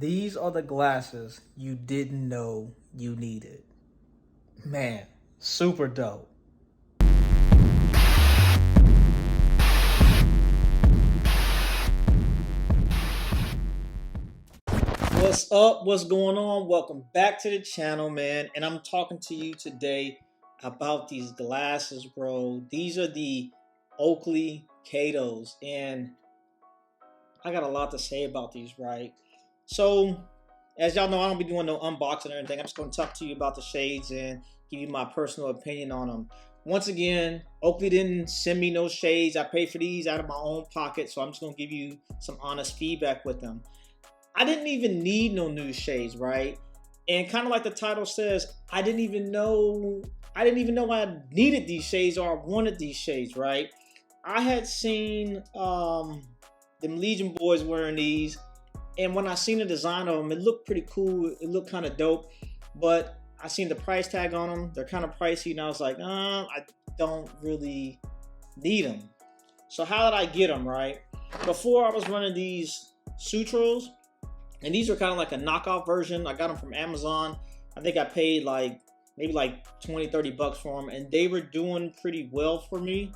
These are the glasses you didn't know you needed. Man, super dope. What's up? What's going on? Welcome back to the channel, man. And I'm talking to you today about these glasses, bro. These are the Oakley Katos. And I got a lot to say about these, right? So, as y'all know, I don't be doing no unboxing or anything. I'm just going to talk to you about the shades and give you my personal opinion on them. Once again, Oakley didn't send me no shades. I paid for these out of my own pocket, so I'm just going to give you some honest feedback with them. I didn't even need no new shades, right? And kind of like the title says, I didn't even know I needed these shades or I wanted these shades, right? I had seen them Legion boys wearing these, and when I seen the design of them, it looked pretty cool. It looked kind of dope, but I seen the price tag on them. They're kind of pricey, and I was like, I don't really need them. So how did I get them, right? Before I was running these Sutros, and these are kind of like a knockoff version. I got them from Amazon. I think I paid maybe like 20-30 bucks for them, and they were doing pretty well for me.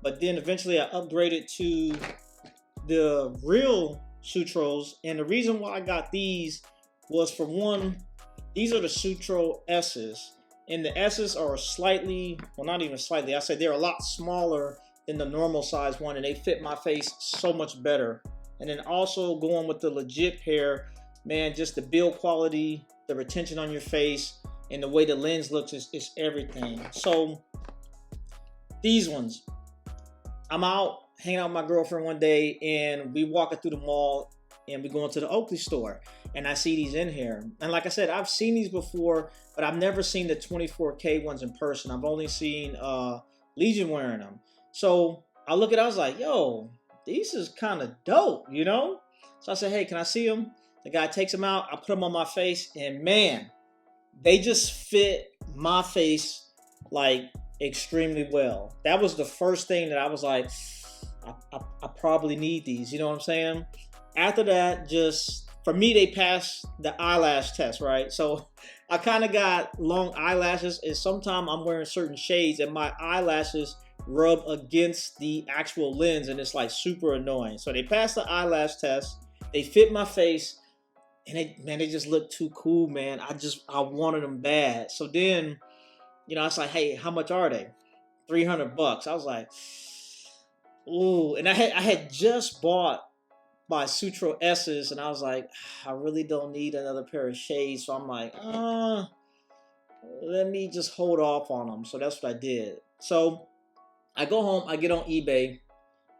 But then eventually I upgraded to the real Sutros, and the reason why I got these was, for one, these are the Sutro S's, and the S's are slightly, well, not even slightly, I said they're a lot smaller than the normal size one, and they fit my face so much better. And then also going with the legit pair, man, just the build quality, the retention on your face, and the way the lens looks is everything. So these ones, I'm out hanging out with my girlfriend one day, and we walking through the mall, and we going to the Oakley store, and I see these in here. And like I said, I've seen these before, but I've never seen the 24K ones in person. I've only seen Legion wearing them. So I look at it, I was like, yo, these is kind of dope, you know? So I said, hey, can I see them? The guy takes them out. I put them on my face, and man, they just fit my face like extremely well. That was the first thing that I was like, I probably need these, you know what I'm saying? After that, just for me, they passed the eyelash test, right? So I kind of got long eyelashes, and sometimes I'm wearing certain shades and my eyelashes rub against the actual lens, and it's like super annoying. So they passed the eyelash test, they fit my face, and they just look too cool, man. I wanted them bad. So then, you know, I was like, hey, how much are they? 300 bucks. I was like, ooh. And I had just bought my Sutro S's, and I was like, I really don't need another pair of shades. So I'm like, let me just hold off on them. So that's what I did. So I go home, I get on eBay,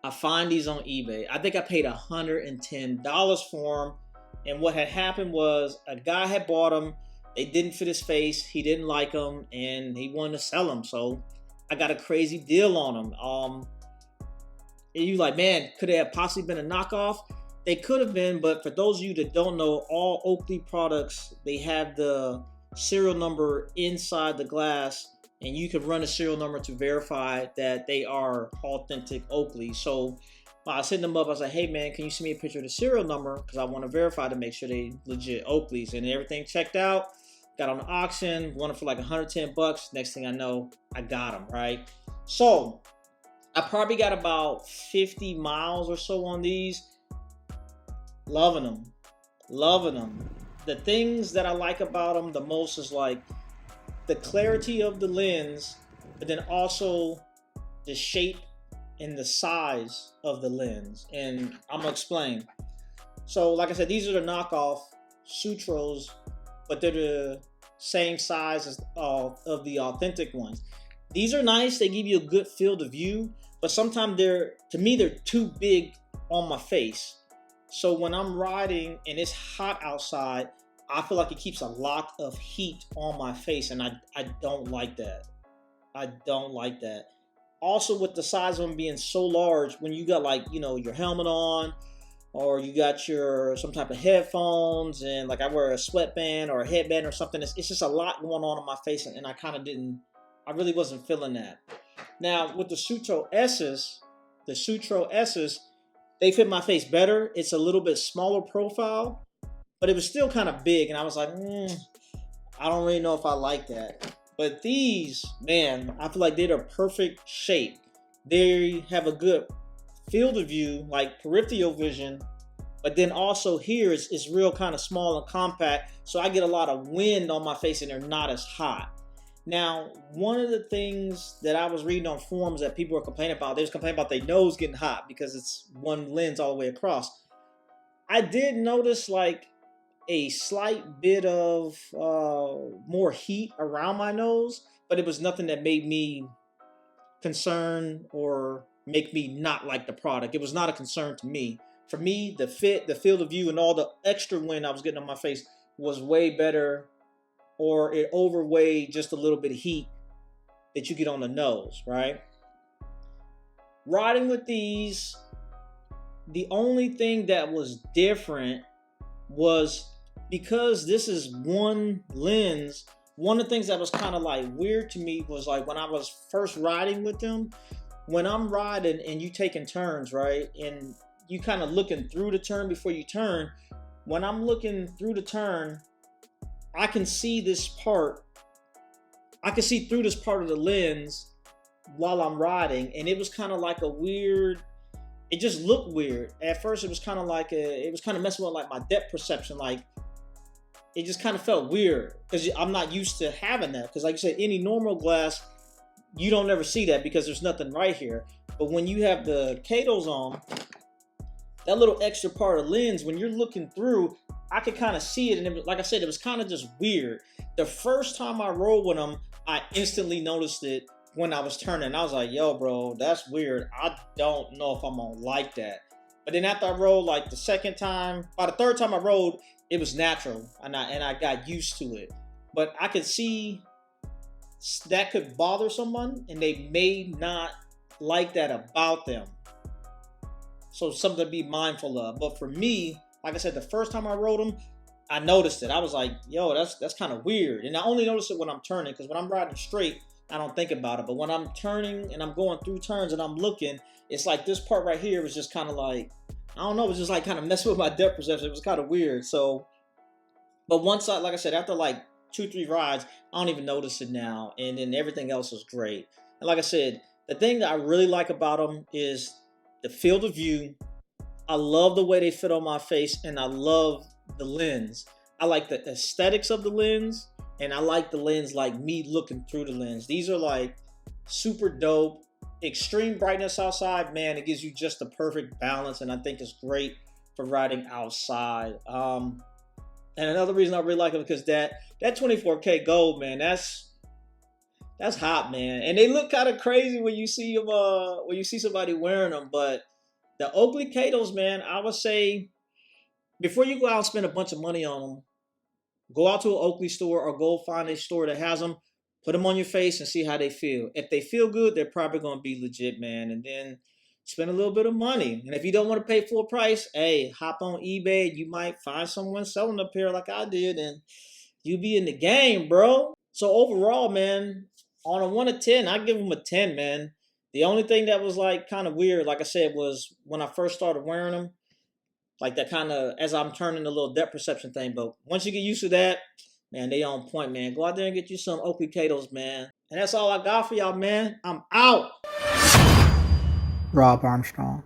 I find these on eBay. I think I paid $110 for them. And what had happened was a guy had bought them. They didn't fit his face. He didn't like them, and he wanted to sell them. So I got a crazy deal on them. And you like, man, could they have possibly been a knockoff? They could have been, but for those of you that don't know, all Oakley products, they have the serial number inside the glass, and you can run a serial number to verify that they are authentic Oakley. So I sent them up. I was like, hey, man, can you send me a picture of the serial number? Because I want to verify to make sure they legit Oakleys. And everything checked out. Got on the auction, won it for like 110 bucks. Next thing I know, I got them, right? So I probably got about 50 miles or so on these. Loving them. Loving them. The things that I like about them the most is like the clarity of the lens, but then also the shape and the size of the lens. And I'm gonna explain. So like I said, these are the knockoff Sutros, but they're the same size as of the authentic ones. These are nice. They give you a good field of view, but sometimes they're too big on my face. So when I'm riding and it's hot outside, I feel like it keeps a lot of heat on my face, and I don't like that. I don't like that. Also, with the size of them being so large, when you got like, you know, your helmet on, or you got your some type of headphones, and like I wear a sweatband or a headband or something, it's just a lot going on my face, and I really wasn't feeling that. Now with the Sutro S's, they fit my face better. It's a little bit smaller profile, but it was still kind of big, and I was like, I don't really know if I like that. But these, man, I feel like they're the perfect shape. They have a good field of view, like peripheral vision, but then also here it's real kind of small and compact, so I get a lot of wind on my face and they're not as hot. Now, one of the things that I was reading on forums that people were complaining about, they was complaining about their nose getting hot because it's one lens all the way across. I did notice like a slight bit of more heat around my nose, but it was nothing that made me concerned or make me not like the product. It was not a concern to me. For me, the fit, the field of view, and all the extra wind I was getting on my face was way better, or it overweighed just a little bit of heat that you get on the nose, right? Riding with these, the only thing that was different was because this is one lens. One of the things that was kind of like weird to me was like when I was first riding with them, when I'm riding and you taking turns, right? And you kind of looking through the turn before you turn. When I'm looking through the turn, I can see this part. I can see through this part of the lens while I'm riding, and it was kind of like a weird. It just looked weird. At first, it was kind of like it was kind of messing with like my depth perception. Like it just kind of felt weird because I'm not used to having that. Because like you said, any normal glass, you don't ever see that because there's nothing right here. But when you have the Katos on, that little extra part of lens, when you're looking through, I could kind of see it. And it was, like I said, it was kind of just weird. The first time I rode with them, I instantly noticed it when I was turning. I was like, yo, bro, that's weird. I don't know if I'm gonna like that. But then after I rode like the second time, by the third time I rode, it was natural. And I got used to it. But I could see that could bother someone and they may not like that about them. So something to be mindful of. But for me, like I said, the first time I rode them, I noticed it. I was like, yo, that's kind of weird. And I only notice it when I'm turning, because when I'm riding straight, I don't think about it. But when I'm turning and I'm going through turns and I'm looking, it's like this part right here was just kind of like, I don't know, it was just like kind of messing with my depth perception. It was kind of weird. So, but once like I said, after like 2-3 rides, I don't even notice it now. And then everything else is great. And like I said, the thing that I really like about them is the field of view. I love the way they fit on my face, and I love the lens. I like the aesthetics of the lens, and I like the lens like me looking through the lens. These are like super dope. Extreme brightness outside, man, it gives you just the perfect balance, and I think it's great for riding outside. And another reason I really like it because that 24K gold, man, that's hot, man. And they look kind of crazy when you see them, when you see somebody wearing them. But the Oakley Katos, man, I would say before you go out and spend a bunch of money on them, go out to an Oakley store or go find a store that has them. Put them on your face and see how they feel. If they feel good, they're probably going to be legit, man. And then spend a little bit of money. And if you don't want to pay full price, hey, hop on eBay. You might find someone selling a pair like I did, and you be in the game, bro. So overall, man, on a 1 to 10, I give them a 10, man. The only thing that was like kind of weird, like I said, was when I first started wearing them, like that kind of, as I'm turning the little depth perception thing. But once you get used to that, man, they on point, man. Go out there and get you some Oakley Katos, man. And that's all I got for y'all, man. I'm out. Rob Armstrong.